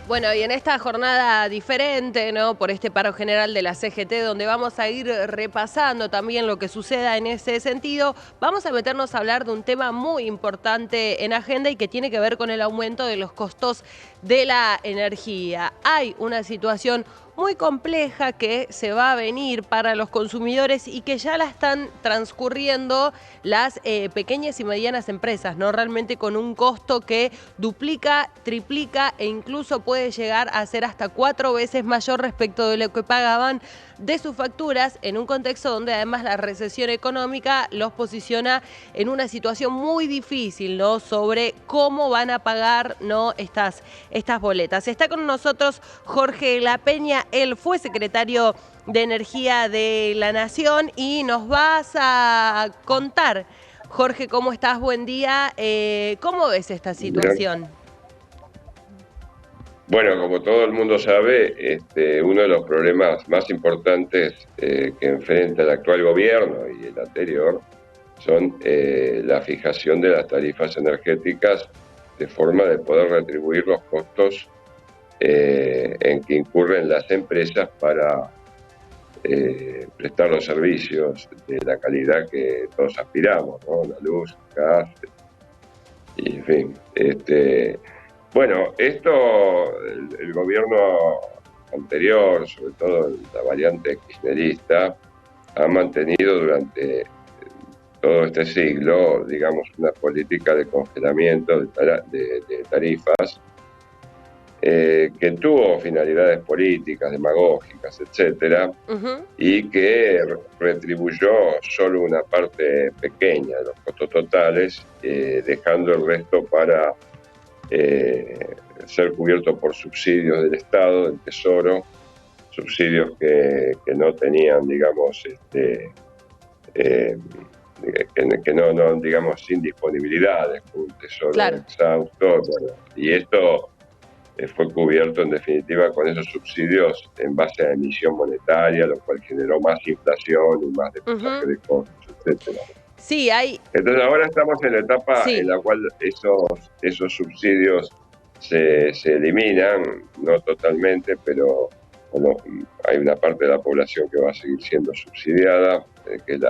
Bueno, y en esta jornada diferente, ¿no? Por este paro general de la CGT, donde vamos a ir repasando también lo que suceda en ese sentido, vamos a meternos a hablar de un tema muy importante en agenda y que tiene que ver con el aumento de los costos de la energía. Hay una situación muy compleja que se va a venir para los consumidores y que ya la están transcurriendo las pequeñas y medianas empresas, ¿no? Realmente con un costo que duplica, triplica e incluso puede llegar a ser hasta 4 veces mayor respecto de lo que pagaban de sus facturas, en un contexto donde además la recesión económica los posiciona en una situación muy difícil, ¿no? Sobre cómo van a pagar, ¿no? estas boletas. Está con nosotros Jorge La Peña, él fue secretario de Energía de la Nación y nos vas a contar, Jorge, ¿cómo estás? Buen día. ¿Cómo ves esta Bien. situación? Bueno, como todo el mundo sabe, uno de los problemas más importantes que enfrenta el actual gobierno y el anterior son la fijación de las tarifas energéticas de forma de poder retribuir los costos en que incurren las empresas para prestar los servicios de la calidad que todos aspiramos, ¿no? La luz, el gas, y en fin. Bueno, el gobierno anterior, sobre todo la variante kirchnerista, ha mantenido durante todo este siglo, digamos, una política de congelamiento de tarifas que tuvo finalidades políticas, demagógicas, etcétera, y que retribuyó solo una parte pequeña de los costos totales, dejando el resto para ser cubierto por subsidios del Estado, del Tesoro, subsidios que no tenían, digamos, que no, digamos, sin disponibilidades, un tesoro Claro. exhausto, bueno, y esto fue cubierto en definitiva con esos subsidios en base a emisión monetaria, lo cual generó más inflación y más desfasaje de costos, etcétera. Sí, hay... Entonces ahora estamos en la etapa en Sí. la cual esos subsidios se eliminan, no totalmente, pero bueno, hay una parte de la población que va a seguir siendo subsidiada, que es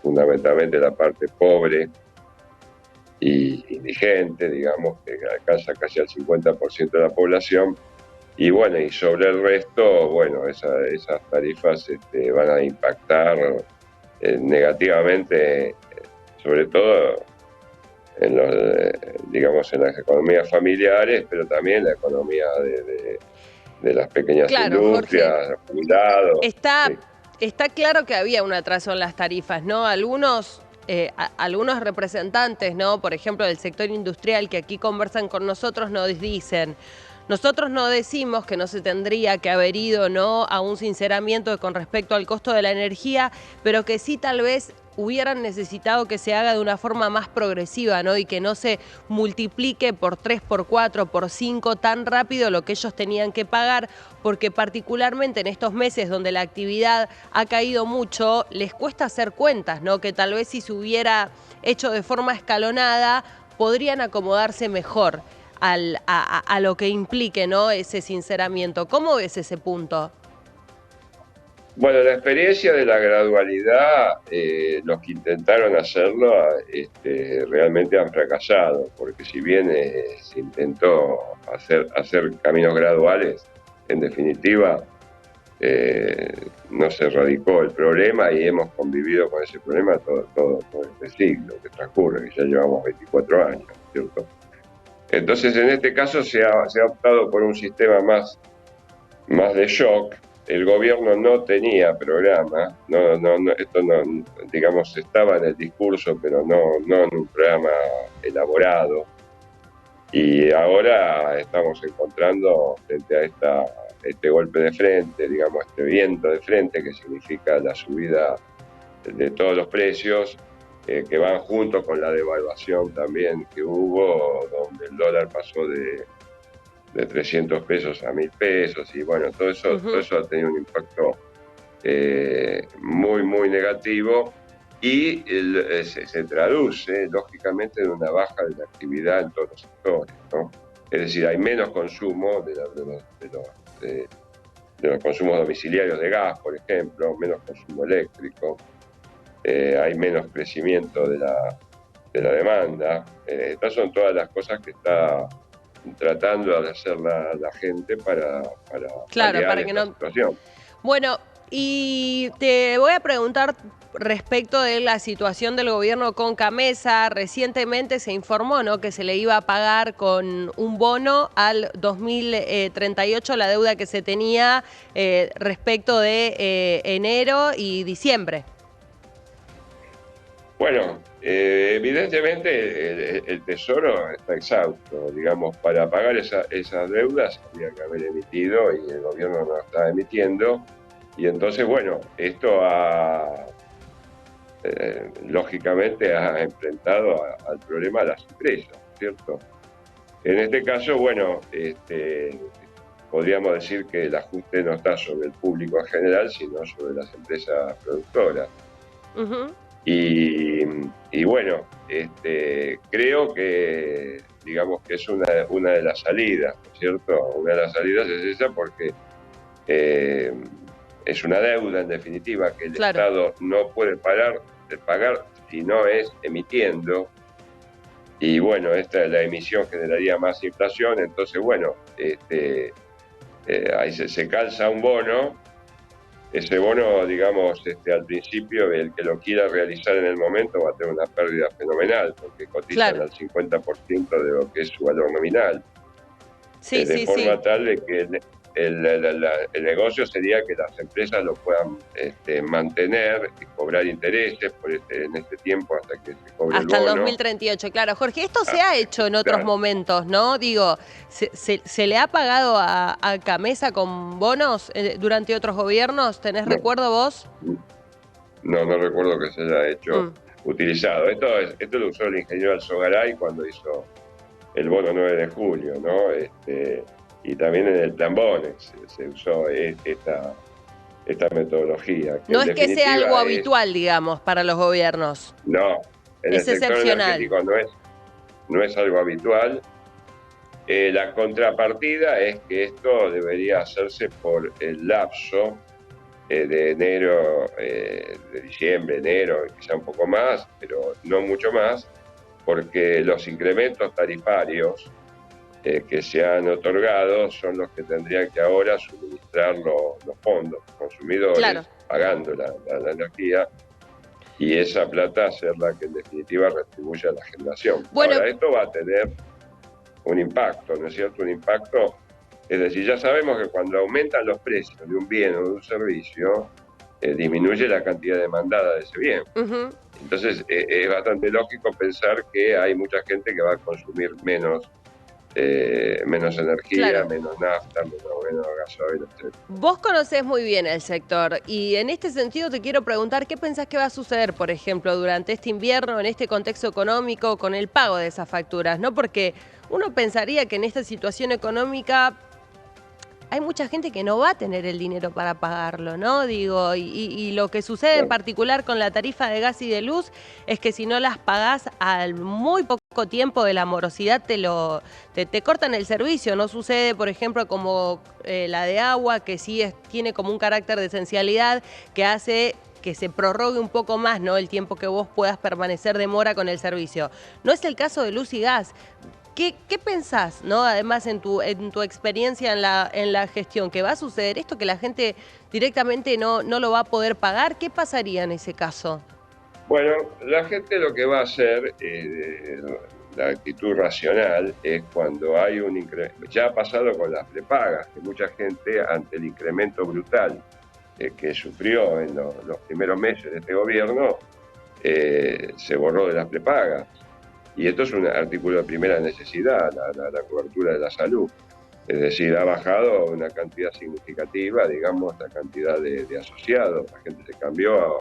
fundamentalmente la parte pobre y indigente, digamos, que alcanza casi al 50% de la población. Y bueno, y sobre el resto, bueno, esas tarifas van a impactar negativamente, sobre todo en digamos, en las economías familiares, pero también en la economía de las pequeñas Claro, Jorge. industrias, jubilados. Sí. Está claro que había un atraso en las tarifas, ¿no? Algunos representantes, ¿no? Por ejemplo, del sector industrial que aquí conversan con nosotros nos dicen: nosotros no decimos que no se tendría que haber ido, ¿no?, a un sinceramiento con respecto al costo de la energía, pero que sí tal vez hubieran necesitado que se haga de una forma más progresiva, ¿no? Y que no se multiplique por 3, por 4, por 5 tan rápido lo que ellos tenían que pagar, porque particularmente en estos meses donde la actividad ha caído mucho, les cuesta hacer cuentas, ¿no? Que tal vez si se hubiera hecho de forma escalonada, podrían acomodarse mejor a lo que implique, ¿no?, ese sinceramiento. ¿Cómo ves ese punto? Bueno, la experiencia de la gradualidad, los que intentaron hacerlo realmente han fracasado, porque si bien se intentó hacer caminos graduales, en definitiva no se erradicó el problema y hemos convivido con ese problema todo este siglo que transcurre, que ya llevamos 24 años, ¿cierto? Entonces, en este caso se ha optado por un sistema más de shock. El gobierno no tenía programa, esto no, digamos, estaba en el discurso, pero no en un programa elaborado. Y ahora estamos encontrando frente a este golpe de frente, digamos, este viento de frente que significa la subida de todos los precios, que van junto con la devaluación también que hubo, donde el dólar pasó de 300 pesos a 1000 pesos, y bueno, todo eso ha tenido un impacto muy negativo, y se traduce lógicamente en una baja de la actividad en todos los sectores, ¿no? Es decir, hay menos consumo de los consumos domiciliarios de gas, por ejemplo, menos consumo eléctrico, hay menos crecimiento de la demanda. Estas son todas las cosas que está tratando de hacer la gente para Claro, paliar para que esta no... situación. Bueno, y te voy a preguntar respecto de la situación del gobierno con Camesa. Recientemente se informó, ¿no?, que se le iba a pagar con un bono al 2038 la deuda que se tenía respecto de enero y diciembre. Bueno, evidentemente el Tesoro está exhausto, digamos, para pagar esas deudas había que haber emitido y el gobierno no está emitiendo, y entonces, bueno, esto lógicamente ha enfrentado al problema a las empresas, ¿cierto? En este caso, bueno, podríamos decir que el ajuste no está sobre el público en general, sino sobre las empresas productoras. Uh-huh. Y bueno, creo que, digamos, que es una de las salidas, ¿no es cierto? Una de las salidas es esa porque es una deuda, en definitiva, que el Claro. Estado no puede parar de pagar si no es emitiendo. Y bueno, la emisión generaría más inflación, entonces bueno, ahí se calza un bono. Ese bono, digamos, al principio, el que lo quiera realizar en el momento va a tener una pérdida fenomenal, porque cotizan Claro. al 50% de lo que es su valor nominal. Sí, De sí, sí. forma tal de que el negocio sería que las empresas lo puedan mantener y cobrar intereses en este tiempo hasta que se cobre el Hasta el bono. 2038, claro. Jorge, esto se ha hecho en otros Claro. momentos, ¿no? Digo, ¿se le ha pagado a Camesa con bonos durante otros gobiernos? ¿Tenés recuerdo vos? No recuerdo que se haya hecho, Mm. utilizado. Esto lo usó el ingeniero Alzogaray cuando hizo el bono 9 de julio, ¿no? Y también en el plan Bonex se usó esta metodología. Que No en es que sea algo definitiva habitual, digamos, para los gobiernos. no, en el Es sector excepcional. energético no es algo habitual. La contrapartida es que esto debería hacerse por el lapso de enero, de diciembre, enero, quizá un poco más, pero no mucho más, porque los incrementos tarifarios que se han otorgado son los que tendrían que ahora suministrar los fondos, los consumidores, Claro. pagando la energía, y esa plata ser la que en definitiva retribuye a la generación. Bueno, Ahora, esto va a tener un impacto, ¿no es cierto? Un impacto, es decir, ya sabemos que cuando aumentan los precios de un bien o de un servicio, disminuye la cantidad demandada de ese bien. uh-huh. Entonces, es bastante lógico pensar que hay mucha gente que va a consumir menos energía, Claro. menos nafta, menos gasoil, etc. Vos conocés muy bien el sector y en este sentido te quiero preguntar qué pensás que va a suceder, por ejemplo, durante este invierno, en este contexto económico, con el pago de esas facturas, ¿no? Porque uno pensaría que en esta situación económica hay mucha gente que no va a tener el dinero para pagarlo, ¿no? Digo, y lo que sucede en Bueno, particular con la tarifa de gas y de luz es que si no las pagás al muy poco tiempo de la morosidad te cortan el servicio. No sucede, por ejemplo, como la de agua, que sí tiene como un carácter de esencialidad que hace que se prorrogue un poco más, ¿no?, el tiempo que vos puedas permanecer de mora con el servicio. No es el caso de luz y gas. ¿Qué pensás, ¿no?, además en tu experiencia en la gestión, que va a suceder esto, que la gente directamente no lo va a poder pagar? ¿Qué pasaría en ese caso? bueno, la gente lo que va a hacer, la actitud racional, es cuando hay un incremento. Ya ha pasado con las prepagas, que mucha gente, ante el incremento brutal que sufrió en los primeros meses de este gobierno, se borró de las prepagas. Y esto es un artículo de primera necesidad, la cobertura de la salud. Es decir, ha bajado una cantidad significativa, digamos, la cantidad de asociados. La gente se cambió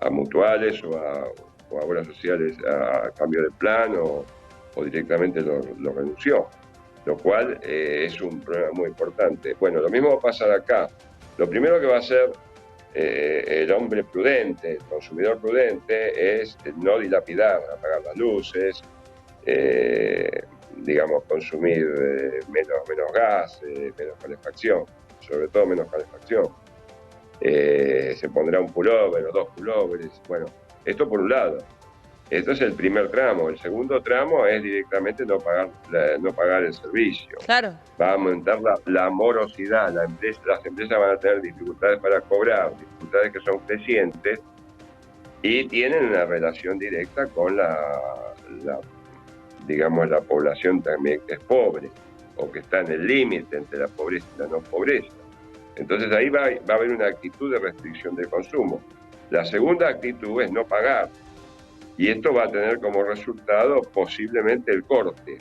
a mutuales o a obras sociales a cambio de plan o directamente lo renunció, lo cual es un problema muy importante. Bueno, lo mismo va a pasar acá. Lo primero que va a hacer el hombre prudente, el consumidor prudente, es no dilapidar, apagar las luces, digamos, consumir menos gas, menos calefacción, sobre todo menos calefacción. Se pondrá un pullover o 2 pullovers. Bueno, esto por un lado. Esto es el primer tramo. El segundo tramo es directamente no pagar el servicio. Claro. Va a aumentar la morosidad. Las empresas van a tener dificultades para cobrar, dificultades que son crecientes y tienen una relación directa con digamos, la población también que es pobre o que está en el límite entre la pobreza y la no pobreza. Entonces ahí va a haber una actitud de restricción del consumo. La segunda actitud es no pagar. Y esto va a tener como resultado posiblemente el corte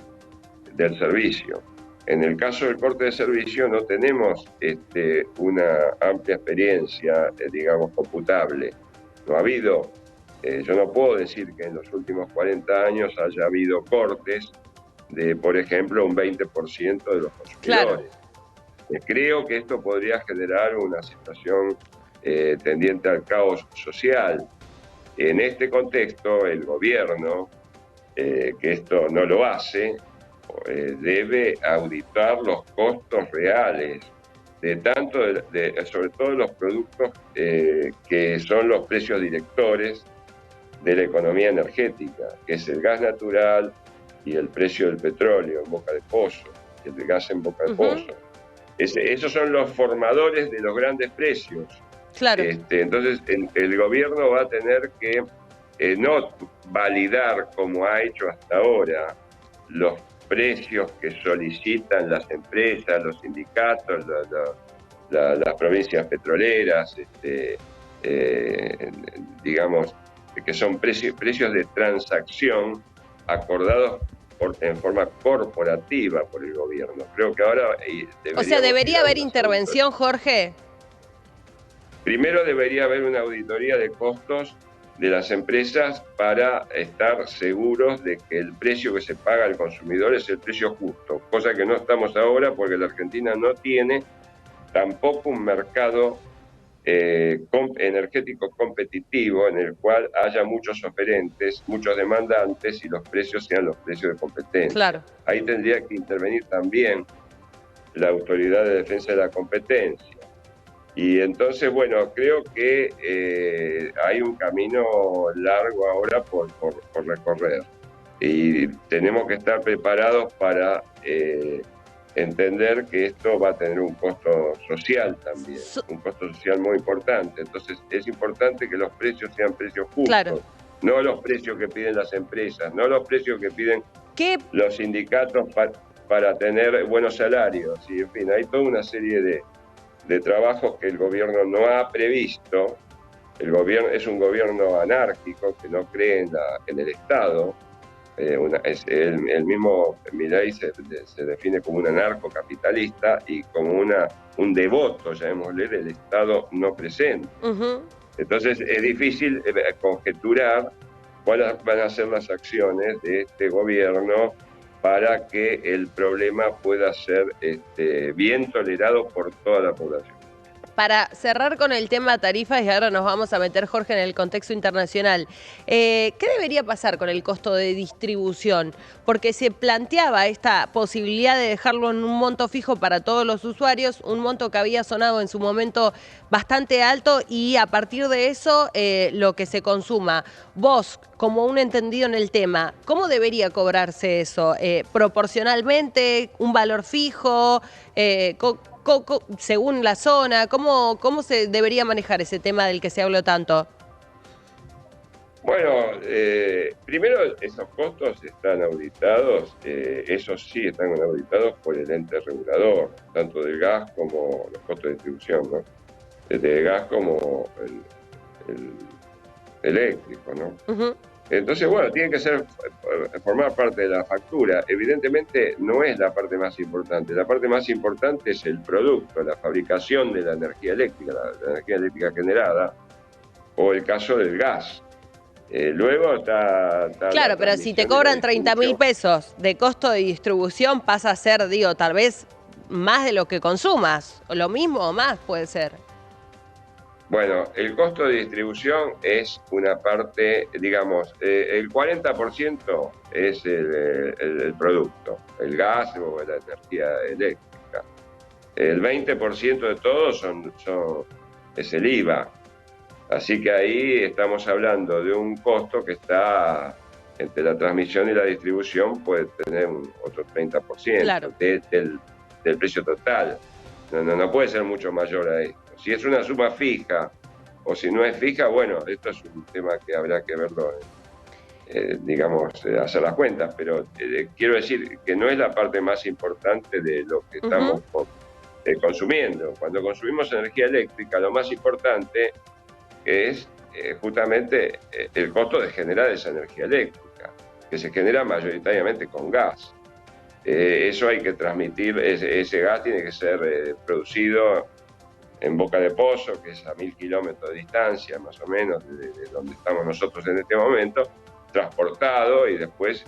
del servicio. En el caso del corte de servicio no tenemos una amplia experiencia, digamos, computable. No ha habido, yo no puedo decir que en los últimos 40 años haya habido cortes de, por ejemplo, un 20% de los consumidores. Claro. Creo que esto podría generar una situación tendiente al caos social. En este contexto, el gobierno, que esto no lo hace, debe auditar los costos reales sobre todo los productos que son los precios directores de la economía energética, que es el gas natural y el precio del petróleo en boca de pozo, y el gas en boca de pozo. Esos son los formadores de los grandes precios. Claro. Entonces, el gobierno va a tener que no validar, como ha hecho hasta ahora, los precios que solicitan las empresas, los sindicatos, las provincias petroleras, digamos, que son precios de transacción acordados en forma corporativa por el gobierno. Creo que ahora... O sea, ¿debería haber intervención, Jorge? Primero debería haber una auditoría de costos de las empresas para estar seguros de que el precio que se paga al consumidor es el precio justo, cosa que no estamos ahora porque la Argentina no tiene tampoco un mercado energético competitivo en el cual haya muchos oferentes, muchos demandantes y los precios sean los precios de competencia. Claro. Ahí tendría que intervenir también la Autoridad de Defensa de la Competencia. Y entonces, bueno, creo que hay un camino largo ahora por recorrer. Y tenemos que estar preparados para entender que esto va a tener un costo social también, un costo social muy importante. Entonces, es importante que los precios sean precios justos. Claro. No los precios que piden las empresas, no los precios que piden los sindicatos para tener buenos salarios. Y, en fin, hay toda una serie de trabajos que el gobierno no ha previsto. El gobierno es un gobierno anárquico que no cree en el Estado. El mismo Milei se define como un anarcocapitalista y como un devoto, llamémosle, del Estado no presente. Entonces es difícil conjeturar cuáles van a ser las acciones de este gobierno para que el problema pueda ser bien tolerado por toda la población. Para cerrar con el tema tarifas, y ahora nos vamos a meter, Jorge, en el contexto internacional, ¿qué debería pasar con el costo de distribución? Porque se planteaba esta posibilidad de dejarlo en un monto fijo para todos los usuarios, un monto que había sonado en su momento bastante alto, y a partir de eso lo que se consuma. Vos, como un entendido en el tema, ¿cómo debería cobrarse eso? ¿Proporcionalmente? ¿Un valor fijo? Según la zona, ¿cómo se debería manejar ese tema del que se habló tanto? Bueno, primero esos costos están auditados, esos sí están auditados por el ente regulador, tanto del gas como los costos de distribución, ¿no? Desde el gas como el eléctrico, ¿no? Entonces, bueno, tiene que formar parte de la factura. Evidentemente no es la parte más importante. La parte más importante es el producto, la fabricación de la energía eléctrica, la energía eléctrica generada, o el caso del gas. Luego está claro, pero si te cobran 30.000 pesos de costo de distribución, pasa a ser, tal vez más de lo que consumas. O lo mismo o más puede ser. Bueno, el costo de distribución es una parte, digamos, el 40% es el producto, el gas o la energía eléctrica. El 20% de todo es el IVA. Así que ahí estamos hablando de un costo que está entre la transmisión y la distribución, puede tener otro 30% Claro. del precio total. No puede ser mucho mayor a esto. Si es una suma fija o si no es fija, bueno, esto es un tema que habrá que verlo, digamos, hacer las cuentas, pero quiero decir que no es la parte más importante de lo que estamos consumiendo. Cuando consumimos energía eléctrica, lo más importante es justamente el costo de generar esa energía eléctrica, que se genera mayoritariamente con gas. Eso hay que transmitir, ese gas tiene que ser producido en boca de pozo, que es a 1000 kilómetros de distancia, más o menos, de donde estamos nosotros en este momento, transportado y después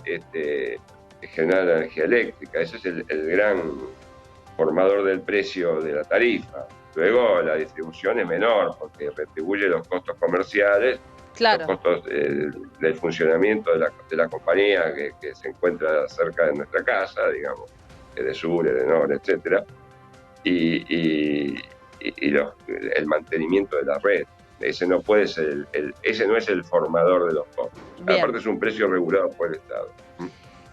generar la energía eléctrica. Ese es el gran formador del precio de la tarifa. Luego la distribución es menor porque retribuye los costos comerciales, los Claro. costos del funcionamiento de la compañía que se encuentra cerca de nuestra casa, digamos, de Sur, de Norte, etcétera, y el mantenimiento de la red. Ese no puede ser ese no es el formador de los costos. Bien. Aparte es un precio regulado por el Estado.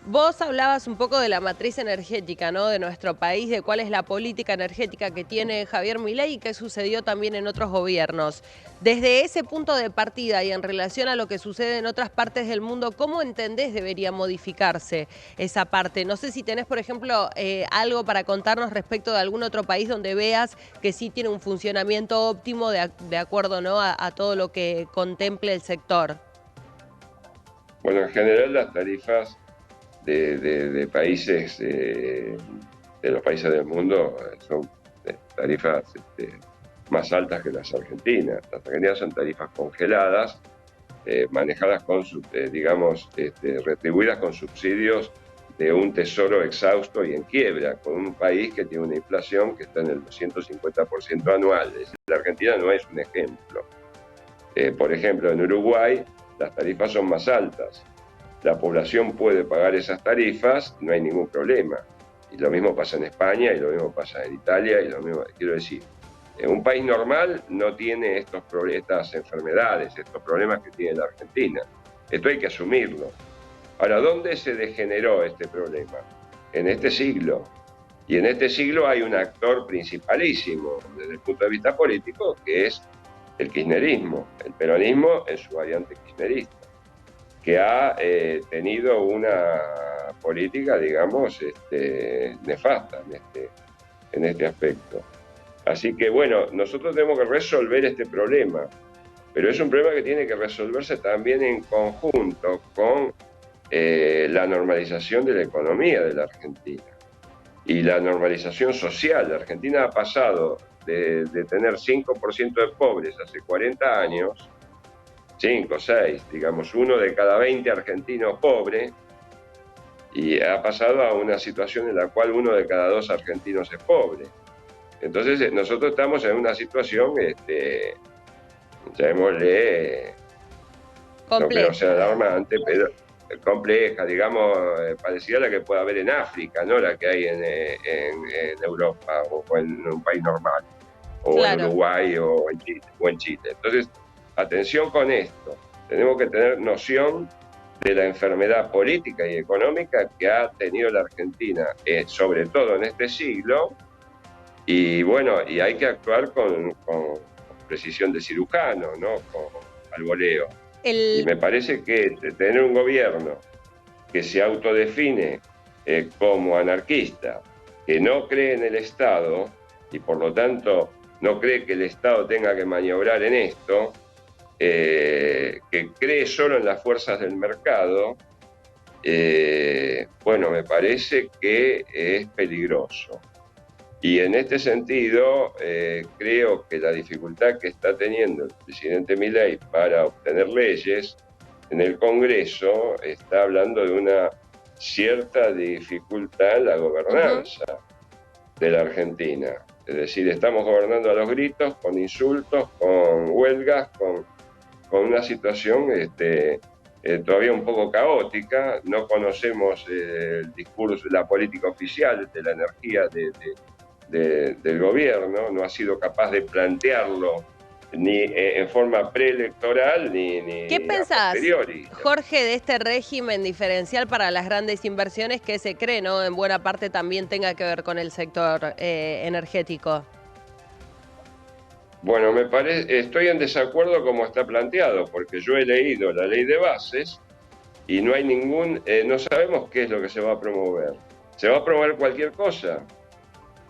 Vos hablabas un poco de la matriz energética, ¿no? De nuestro país, de cuál es la política energética que tiene Javier Milei y qué sucedió también en otros gobiernos. Desde ese punto de partida y en relación a lo que sucede en otras partes del mundo, ¿cómo entendés debería modificarse esa parte? No sé si tenés, por ejemplo, algo para contarnos respecto de algún otro país donde veas que sí tiene un funcionamiento óptimo de acuerdo, ¿no? a todo lo que contemple el sector. Bueno, en general las tarifas de países, de los países del mundo, son tarifas más altas que las argentinas. Las argentinas son tarifas congeladas, manejadas con, digamos, retribuidas con subsidios de un tesoro exhausto y en quiebra, con un país que tiene una inflación que está en el 250% anual. Es decir, la Argentina no es un ejemplo. Por ejemplo, en Uruguay las tarifas son más altas. La población puede pagar esas tarifas, no hay ningún problema. Y lo mismo pasa en España, y lo mismo pasa en Italia, y lo mismo, quiero decir, un país normal no tiene estas enfermedades, estos problemas que tiene la Argentina. Esto hay que asumirlo. Ahora, ¿dónde se degeneró este problema? En este siglo. Y en este siglo hay un actor principalísimo desde el punto de vista político, que es el kirchnerismo, el peronismo en su variante kirchnerista, que ha tenido una política, digamos, nefasta en este aspecto. Así que, bueno, nosotros tenemos que resolver este problema, pero es un problema que tiene que resolverse también en conjunto con la normalización de la economía de la Argentina y la normalización social. La Argentina ha pasado de tener 5% de pobres hace 40 años, 5, 6, digamos, 1 de cada 20 argentinos pobre, y ha pasado a una situación en la cual 1 de cada 2 argentinos es pobre. Entonces nosotros estamos en una situación, llamémosle, no creo que sea alarmante, pero compleja, digamos, parecida a la que puede haber en África, no la que hay en Europa o en un país normal, o Claro. en Uruguay o en Chile. Entonces, atención con esto, tenemos que tener noción de la enfermedad política y económica que ha tenido la Argentina, sobre todo en este siglo, y bueno, y hay que actuar con precisión de cirujano, ¿no? Al voleo. Y me parece que tener un gobierno que se autodefine como anarquista, que no cree en el Estado y por lo tanto no cree que el Estado tenga que maniobrar en esto, que cree solo en las fuerzas del mercado, bueno, me parece que es peligroso. Y en este sentido, creo que la dificultad que está teniendo el presidente Milei para obtener leyes en el Congreso está hablando de una cierta dificultad en la gobernanza de la Argentina. Es decir, estamos gobernando a los gritos, con insultos, con huelgas, con una situación todavía un poco caótica. No conocemos el discurso, la política oficial de la energía del gobierno, no ha sido capaz de plantearlo ni en forma preelectoral ni ¿Qué a pensás, posteriori. Jorge, de este régimen diferencial para las grandes inversiones que se cree, ¿no? En buena parte también tenga que ver con el sector energético. Bueno, estoy en desacuerdo como está planteado, porque yo he leído la ley de bases y no hay no sabemos qué es lo que se va a promover. Se va a promover cualquier cosa.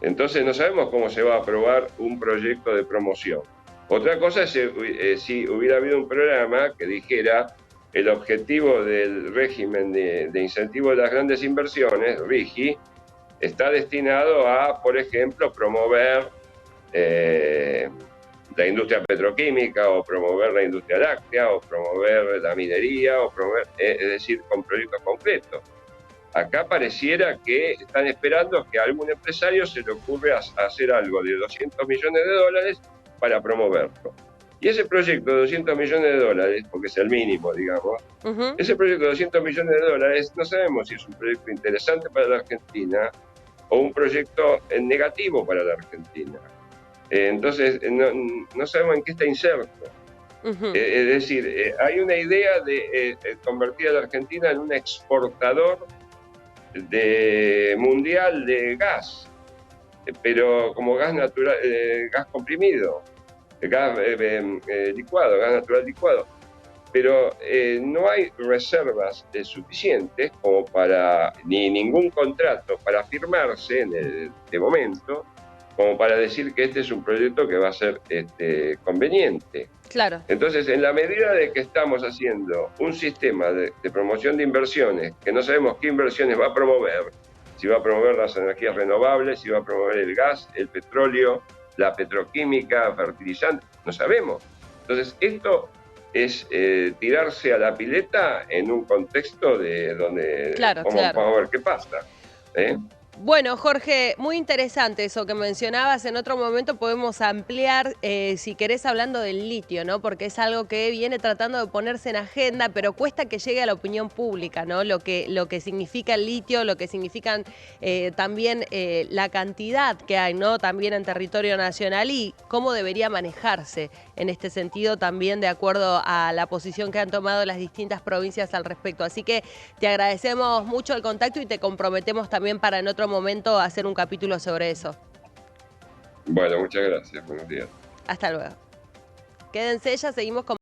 Entonces no sabemos cómo se va a aprobar un proyecto de promoción. Otra cosa es si hubiera habido un programa que dijera el objetivo del régimen de incentivo de las grandes inversiones, RIGI, está destinado a, por ejemplo, promover la industria petroquímica, o promover la industria láctea, o promover la minería, o promover, es decir, con proyectos concretos. Acá pareciera que están esperando que a algún empresario se le ocurra hacer algo de 200 millones de dólares para promoverlo. Y ese proyecto de 200 millones de dólares, porque es el mínimo, digamos, ese proyecto de 200 millones de dólares no sabemos si es un proyecto interesante para la Argentina o un proyecto negativo para la Argentina. Entonces, no sabemos en qué está inserto. Es decir, hay una idea de convertir a la Argentina en un exportador mundial de gas, pero como gas natural, gas comprimido, gas licuado, gas natural licuado. Pero no hay reservas suficientes como para, ni ningún contrato para firmarse de momento, como para decir que este es un proyecto que va a ser conveniente. Claro. Entonces, en la medida de que estamos haciendo un sistema de promoción de inversiones, que no sabemos qué inversiones va a promover, si va a promover las energías renovables, si va a promover el gas, el petróleo, la petroquímica, fertilizantes, no sabemos. Entonces, esto es tirarse a la pileta en un contexto de donde vamos a ver qué pasa. Bueno, Jorge, muy interesante eso que mencionabas. En otro momento podemos ampliar, si querés, hablando del litio, ¿no? Porque es algo que viene tratando de ponerse en agenda, pero cuesta que llegue a la opinión pública, ¿no? Lo que significa el litio, lo que significan también la cantidad que hay, ¿no? También en territorio nacional, y cómo debería manejarse en este sentido también de acuerdo a la posición que han tomado las distintas provincias al respecto. Así que te agradecemos mucho el contacto y te comprometemos también para en otro momento hacer un capítulo sobre eso. Bueno, muchas gracias. Buenos días. Hasta luego. Quédense, ya seguimos con